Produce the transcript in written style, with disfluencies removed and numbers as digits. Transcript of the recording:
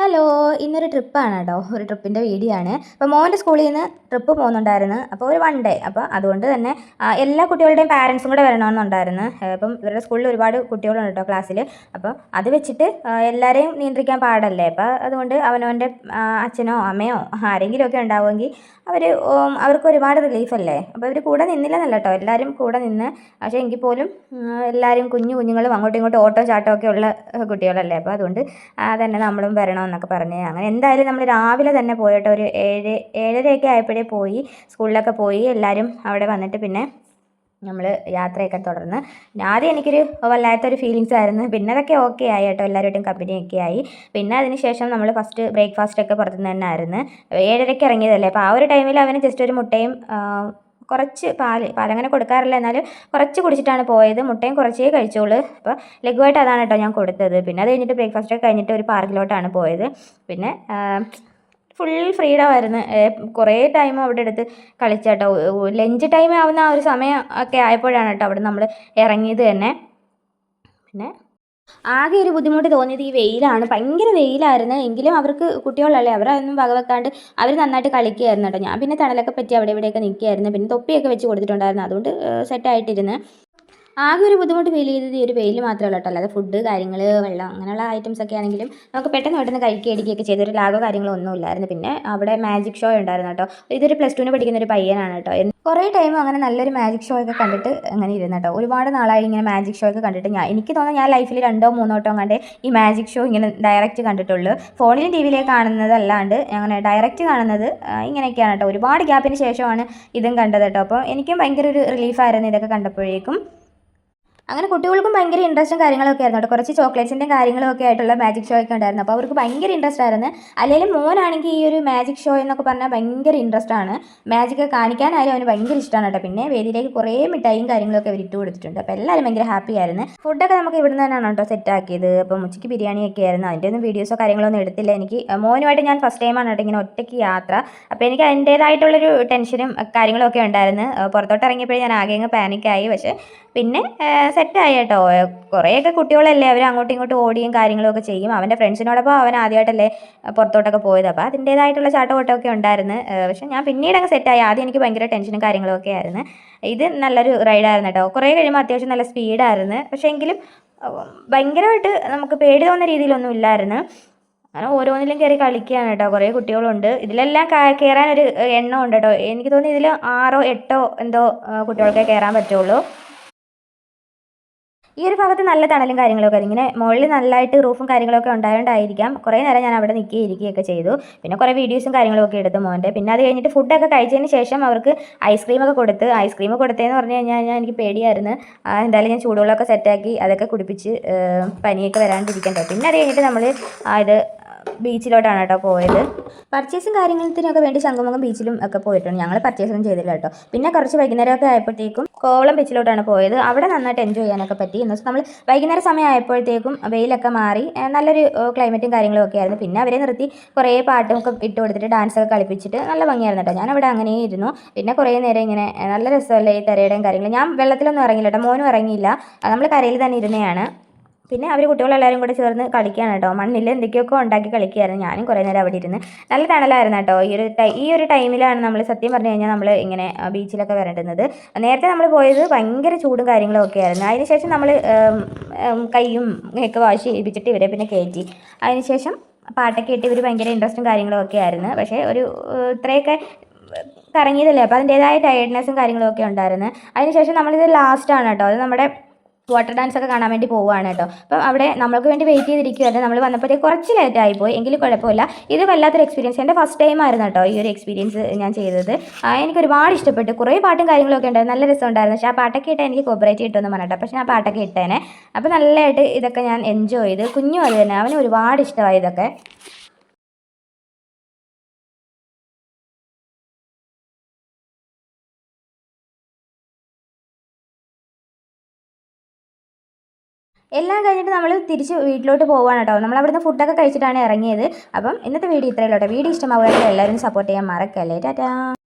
Hello, ഇന്നൊരു ട്രിപ്പാണ് കേട്ടോ. ഒരു ട്രിപ്പിൻ്റെ വീഡിയോ ആണ്. അപ്പോൾ മോൻ്റെ സ്കൂളിൽ നിന്ന് ട്രിപ്പ് പോകുന്നുണ്ടായിരുന്നു. അപ്പോൾ ഒരു വൺ ഡേ. അപ്പോൾ അതുകൊണ്ട് തന്നെ എല്ലാ കുട്ടികളുടെയും പാരൻസും കൂടെ വരണമെന്നുണ്ടായിരുന്നു. അപ്പം ഇവരുടെ സ്കൂളിൽ ഒരുപാട് കുട്ടികളുണ്ട് കേട്ടോ ക്ലാസ്സിൽ. അപ്പോൾ അത് വെച്ചിട്ട് എല്ലാവരെയും നിയന്ത്രിക്കാൻ പാടല്ലേ. അപ്പോൾ അതുകൊണ്ട് അവനവൻ്റെ അച്ഛനോ അമ്മയോ ആരെങ്കിലുമൊക്കെ ഉണ്ടാവുമെങ്കിൽ അവർക്ക് ഒരുപാട് റിലീഫല്ലേ. അപ്പോൾ ഇവർ കൂടെ നിന്നില്ലെന്നല്ല കേട്ടോ, എല്ലാവരും കൂടെ നിന്ന്. പക്ഷേ എങ്കിൽ പോലും എല്ലാവരും കുഞ്ഞുങ്ങളും അങ്ങോട്ടും ഇങ്ങോട്ടും ഓട്ടോ ചാട്ടം ഒക്കെ ഉള്ള കുട്ടികളല്ലേ. അപ്പോൾ അതുകൊണ്ട് തന്നെ നമ്മളും വരണമെന്നൊക്കെ പറഞ്ഞ് അങ്ങനെ എന്തായാലും നമ്മൾ രാവിലെ തന്നെ പോയിട്ട് ഒരു 7:30 ആയപ്പോഴേ പോയി, സ്കൂളിലൊക്കെ പോയി. എല്ലാവരും അവിടെ വന്നിട്ട് പിന്നെ നമ്മൾ യാത്രയൊക്കെ തുടർന്ന്. ആദ്യം എനിക്കൊരു വല്ലാത്തൊരു ഫീലിങ്സ് ആയിരുന്നു. പിന്നെ അതൊക്കെ ഓക്കെ ആയി കേട്ടോ, എല്ലാവരുമായിട്ടും കമ്പനിയൊക്കെ ആയി. പിന്നെ അതിന് ശേഷം നമ്മൾ ഫസ്റ്റ് ബ്രേക്ക്ഫാസ്റ്റൊക്കെ പുറത്തുനിന്ന് തന്നെ ആയിരുന്നു. 7:30 ഇറങ്ങിയതല്ലേ, അപ്പോൾ ആ ഒരു ടൈമിൽ അവന് ജസ്റ്റ് ഒരു മുട്ടയും കുറച്ച് പാലങ്ങനെ കൊടുക്കാറില്ല, എന്നാലും കുറച്ച് കുടിച്ചിട്ടാണ് പോയത്. മുട്ടയും കുറച്ചേ കഴിച്ചോളൂ. അപ്പോൾ ലഘുവായിട്ട് അതാണ് കേട്ടോ ഞാൻ കൊടുത്തത്. പിന്നെ അത് കഴിഞ്ഞിട്ട് ബ്രേക്ക്ഫാസ്റ്റൊക്കെ കഴിഞ്ഞിട്ട് ഒരു പാർക്കിലോട്ടാണ് പോയത്. പിന്നെ ഫുൾ ഫ്രീഡം ആയിരുന്നു. കുറേ ടൈം അവിടെ എടുത്ത് കളിച്ചാട്ടോ. ലഞ്ച് ടൈം ആവുന്ന ആ ഒരു സമയം ഒക്കെ ആയപ്പോഴാണ് കേട്ടോ അവിടെ നമ്മൾ ഇറങ്ങിയത് തന്നെ. പിന്നെ ആകെ ഒരു ബുദ്ധിമുട്ട് തോന്നിയത് ഈ വെയിലാണ്. ഭയങ്കര വെയിലായിരുന്നു. എങ്കിലും അവർക്ക് കുട്ടികളല്ലേ, അവരതൊന്നും വകവെക്കാണ്ട് അവർ നന്നായിട്ട് കളിക്കുകയായിരുന്നു കേട്ടോ. ഞാൻ പിന്നെ തണലൊക്കെ പറ്റി അവിടെ ഇവിടെയൊക്കെ നിൽക്കുകയായിരുന്നു. പിന്നെ തൊപ്പിയൊക്കെ വെച്ച് കൊടുത്തിട്ടുണ്ടായിരുന്നു, അതുകൊണ്ട് സെറ്റായിട്ടിരുന്ന്. ആകെ ഒരു ബുദ്ധിമുട്ട് ഫീൽ ചെയ്തത് ഈ ഒരു വെയിൽ മാത്രമേ ഉള്ളൂ കേട്ടോ. അല്ലാതെ ഫുഡ് കാര്യങ്ങൾ വെള്ളം അങ്ങനെയുള്ള ഐറ്റംസ് ഒക്കെ ആണെങ്കിലും നമുക്ക് പെട്ടെന്ന് കഴിക്കുകയൊക്കെ ചെയ്തൊരു ലാഗോ കാര്യങ്ങളോ ഒന്നും ഇല്ലായിരുന്നു. പിന്നെ അവിടെ മാജിക് ഷോ ഉണ്ടായിരുന്നു കേട്ടോ. ഇതൊരു +2 പഠിക്കുന്ന ഒരു പയ്യനാണ് കേട്ടോ. കുറേ ടൈം അങ്ങനെ നല്ലൊരു മാജിക് ഷോ ഒക്കെ കണ്ടിട്ട് അങ്ങനെ ഇരുന്നു കേട്ടോ. ഒരുപാട് നാളായി ഇങ്ങനെ മാജിക് ഷോ ഒക്കെ കണ്ടിട്ട്. എനിക്ക് തോന്നുന്നു ഞാൻ ലൈഫിൽ 2-3 വട്ടം കണ്ടേ ഈ മാജിക് ഷോ ഇങ്ങനെ ഡയറക്റ്റ് കണ്ടിട്ടുള്ളൂ. ഫോണിലും ടി വിയിലേക്ക് കാണുന്നതല്ലാണ്ട് അങ്ങനെ ഡയറക്റ്റ് കാണുന്നത് ഇങ്ങനെയൊക്കെയാണ് കേട്ടോ. ഒരുപാട് ഗ്യാപ്പിന് ശേഷമാണ് ഇതും കണ്ടത് കേട്ടോ. അപ്പോൾ എനിക്കും ഭയങ്കര ഒരു റിലീഫായിരുന്നു ഇതൊക്കെ കണ്ടപ്പോഴേക്കും. അങ്ങനെ കുട്ടികൾക്കും ഭയങ്കര ഇൻട്രസ്റ്റും കാര്യങ്ങളൊക്കെ ആയിരുന്നു കേട്ടോ. കുറച്ച് ചോക്ലേറ്റ്സിൻ്റെയും കാര്യങ്ങളൊക്കെ ആയിട്ടുള്ള മാജിക് ഷോ ഒക്കെ ഉണ്ടായിരുന്നു. അപ്പോൾ അവർക്ക് ഭയങ്കര ഇൻട്രസ്റ്റ് ആയിരുന്നു. അല്ലെങ്കിൽ മോനാണെങ്കിൽ ഈ ഒരു മാജിക് ഷോ എന്നൊക്കെ പറഞ്ഞാൽ ഭയങ്കര ഇൻട്രസ്റ്റ് ആണ്. മാജിക് കാണിക്കാനായാലും അവന് ഭയങ്കര ഇഷ്ടമാണ് കേട്ടോ. പിന്നെ വേദിയിലേക്ക് കുറേ മിഠായിയും കാര്യങ്ങളൊക്കെ അവർ ഇട്ട് കൊടുത്തിട്ടുണ്ട്. അപ്പോൾ എല്ലാവരും ഭയങ്കര ഹാപ്പി ആയിരുന്നു. ഫുഡൊക്കെ നമുക്ക് ഇവിടുന്ന് തന്നെയാണ് കേട്ടോ സെറ്റ് ആക്കിയത്. അപ്പോൾ ഉച്ചയ്ക്ക് ബിരിയാണിയൊക്കെ ആയിരുന്നു. അതിൻ്റെ ഒന്നും വീഡിയോസോ കാര്യങ്ങളൊന്നും എടുത്തില്ല. എനിക്ക് മോനുമായിട്ട് ഞാൻ ഫസ്റ്റ് ടൈമാണ് കേട്ടോ ഇങ്ങനെ ഒറ്റയ്ക്ക് യാത്ര. അപ്പോൾ എനിക്ക് അതിൻ്റേതായിട്ടുള്ളൊരു ടെൻഷനും കാര്യങ്ങളൊക്കെ ഉണ്ടായിരുന്നു. പുറത്തോട്ട് ഇറങ്ങിയപ്പോഴേ ഞാൻ ആകെ അങ്ങ് പാനിക്കായി. പക്ഷേ പിന്നെ സെറ്റായി കേട്ടോ. കുറേയൊക്കെ കുട്ടികളല്ലേ, അവർ അങ്ങോട്ടും ഇങ്ങോട്ടും ഓടിയും കാര്യങ്ങളൊക്കെ ചെയ്യും. അവൻ്റെ ഫ്രണ്ട്സിനോടൊപ്പം അവൻ ആദ്യമായിട്ടല്ലേ പുറത്തോട്ടൊക്കെ പോയത്. അപ്പോൾ അതിൻ്റേതായിട്ടുള്ള ചാട്ടോട്ടമൊക്കെ ഉണ്ടായിരുന്നു. പക്ഷേ ഞാൻ പിന്നീട് അങ്ങ് സെറ്റായി. ആദ്യം എനിക്ക് ഭയങ്കര ടെൻഷനും കാര്യങ്ങളൊക്കെ ആയിരുന്നു. ഇത് നല്ലൊരു റൈഡായിരുന്നു കേട്ടോ. കുറേ കഴിയുമ്പോൾ അത്യാവശ്യം നല്ല സ്പീഡായിരുന്നു. പക്ഷേ എങ്കിലും ഭയങ്കരമായിട്ട് നമുക്ക് പേടി തോന്നുന്ന രീതിയിലൊന്നും ഇല്ലായിരുന്നു. അങ്ങനെ ഓരോന്നിലും കയറി കളിക്കുകയാണ് കേട്ടോ. കുറേ കുട്ടികളുണ്ട്. ഇതിലെല്ലാം കയറാനൊരു എണ്ണം ഉണ്ട് കേട്ടോ. എനിക്ക് തോന്നുന്നു ഇതിൽ 6 8 എന്തോ കുട്ടികൾക്കേ കയറാൻ പറ്റുള്ളൂ. ഈ ഒരു ഭാഗത്ത് നല്ല തണലും കാര്യങ്ങളൊക്കെ ഇങ്ങനെ മുകളിൽ നല്ലതായിട്ട് റൂഫും കാര്യങ്ങളൊക്കെ ഉണ്ടായതുകൊണ്ടായിരിക്കാം കുറേ നേരം ഞാൻ അവിടെ ഇരിക്കുകയൊക്കെ ചെയ്തു. പിന്നെ കുറേ വീഡിയോസും കാര്യങ്ങളൊക്കെ എടുത്തു മോൻ്റെ. പിന്നെ അത് കഴിഞ്ഞിട്ട് ഫുഡൊക്കെ കഴിച്ചതിന് ശേഷം അവർക്ക് ഐസ്ക്രീമൊക്കെ കൊടുത്ത്. ഐസ്ക്രീം കൊടുത്തതെന്ന് പറഞ്ഞു കഴിഞ്ഞാൽ എനിക്ക് പേടിയായിരുന്നു. എന്തായാലും ഞാൻ ചൂടുവെള്ളമൊക്കെ സെറ്റാക്കി അതൊക്കെ കുടിപ്പിച്ച് പനിയൊക്കെ വരാണ്ടിരിക്കണ്ടേ. പിന്നെ അത് കഴിഞ്ഞിട്ട് നമ്മൾ ഇത് ബീച്ചിലോട്ടാണ് കേട്ടോ പോയത്. പർച്ചേസും കാര്യത്തിനൊക്കെ വേണ്ടി ശംഖുമുഖം ബീച്ചിലും ഒക്കെ പോയിട്ടുണ്ട്. ഞങ്ങൾ പർച്ചേസൊന്നും ചെയ്തില്ല കേട്ടോ. പിന്നെ കുറച്ച് വൈകുന്നേരമൊക്കെ ആയപ്പോഴത്തേക്കും കോവളം ബീച്ചിലോട്ടാണ് പോയത്. അവിടെ നന്നായിട്ട് എൻജോയ് ചെയ്യാനൊക്കെ പറ്റി. എന്ന് വെച്ചാൽ നമ്മൾ വൈകുന്നേരം സമയം ആയപ്പോഴത്തേക്കും വെയിലൊക്കെ മാറി നല്ലൊരു ക്ലൈമറ്റും കാര്യങ്ങളും ഒക്കെ ആയിരുന്നു. പിന്നെ അവരെ നിർത്തി കുറേ പാട്ടൊക്കെ ഇട്ട് കൊടുത്തിട്ട് ഡാൻസൊക്കെ കളിപ്പിച്ചിട്ട് നല്ല ഭംഗിയായിരുന്നു കേട്ടോ. ഞാൻ അവിടെ അങ്ങനെ ഇരുന്നു. പിന്നെ കുറേ നേരം ഇങ്ങനെ നല്ല രസമല്ലേ ഈ തിരയുടെയും കാര്യങ്ങൾ. ഞാൻ വെള്ളത്തിലൊന്നും ഇറങ്ങിയില്ല കേട്ടോ, മോനും ഇറങ്ങിയില്ല. നമ്മൾ കരയിൽ തന്നെ ഇരുന്നെയാണ്. പിന്നെ അവർ കുട്ടികളെല്ലാവരും കൂടെ ചേർന്ന് കളിക്കുകയാണ് കേട്ടോ. മണ്ണിൽ എന്തൊക്കെയൊക്കെ ഉണ്ടാക്കി കളിക്കുകയായിരുന്നു. ഞാനും കുറേ നേരം അവിടെ ഇരുന്ന്. നല്ല തണലായിരുന്നു കേട്ടോ. ഈ ഒരു ടൈമിലാണ് നമ്മൾ സത്യം പറഞ്ഞു കഴിഞ്ഞാൽ നമ്മൾ ഇങ്ങനെ ബീച്ചിലൊക്കെ വരേണ്ടുന്നത്. നേരത്തെ നമ്മൾ പോയത് ഭയങ്കര ചൂടും കാര്യങ്ങളും ഒക്കെ ആയിരുന്നു. അതിനുശേഷം നമ്മൾ കൈയും ഒക്കെ വാഷ് ചെയ്യിപ്പിച്ചിട്ട് ഇവരെ പിന്നെ കയറ്റി. അതിനുശേഷം പാട്ടൊക്കെ ഇട്ട് ഇവർ ഭയങ്കര ഇൻട്രസ്റ്റും കാര്യങ്ങളും ഒക്കെ ആയിരുന്നു. പക്ഷേ ഒരു ഇത്രയൊക്കെ കറങ്ങിയതല്ലേ, അപ്പോൾ അതിൻ്റേതായ ടയർഡ്നെസ്സും കാര്യങ്ങളും ഒക്കെ ഉണ്ടായിരുന്നു. അതിനുശേഷം നമ്മളിത് ലാസ്റ്റാണ് കേട്ടോ. അത് നമ്മുടെ വാട്ടർ ഡാൻസ് ഒക്കെ കാണാൻ വേണ്ടി പോവുകയാണ് കേട്ടോ. അപ്പം അവിടെ നമ്മൾക്ക് വേണ്ടി വെയിറ്റ് ചെയ്തിരിക്കുകയായിരുന്നു. നമ്മൾ വന്നപ്പോഴത്തേക്ക് കുറച്ച് ലേറ്റ് ആയിപ്പോയി, എങ്കിലും കുഴപ്പമില്ല. ഇത് വല്ലാത്തൊരു എക്സ്പീരിയൻസ്. എൻ്റെ ഫസ്റ്റ് ടൈം ആയിരുന്നു കേട്ടോ ഈ ഒരു എക്സ്പീരിയൻസ് ഞാൻ ചെയ്തത്. എനിക്ക് ഒരുപാട് ഇഷ്ടപ്പെട്ടു. കുറേ പാട്ടും കാര്യങ്ങളൊക്കെ ഉണ്ടായിരുന്നു, നല്ല രസമുണ്ടായിരുന്നു. പക്ഷേ ആ പാട്ടൊക്കെ ഇട്ടാൽ എനിക്ക് കോപ്പറേറ്റ് കിട്ടുമെന്ന് പറഞ്ഞിട്ട്, പക്ഷേ ഞാൻ പാട്ടൊക്കെ ഇട്ടേനെ. അപ്പോൾ നല്ലതായിട്ട് ഇതൊക്കെ ഞാൻ എൻജോയ് ചെയ്ത്. കുഞ്ഞും അത് തന്നെ, അവന് ഒരുപാട് ഇഷ്ടമായി ഇതൊക്കെ. എല്ലാം കഴിഞ്ഞിട്ട് നമ്മൾ തിരിച്ച് വീട്ടിലോട്ട് പോവുകയാണ് കേട്ടോ. നമ്മൾ അവിടുന്ന് ഫുഡൊക്കെ കഴിച്ചിട്ടാണ് ഇറങ്ങിയത്. അപ്പം ഇന്നത്തെ വീഡിയോ ഇത്രയേ ഉള്ളൂ കേട്ടോ. വീഡിയോ ഇഷ്ടമാവുകയാണെങ്കിൽ എല്ലാവരും സപ്പോർട്ട് ചെയ്യാൻ മറക്കല്ലേ. ടാറ്റാ.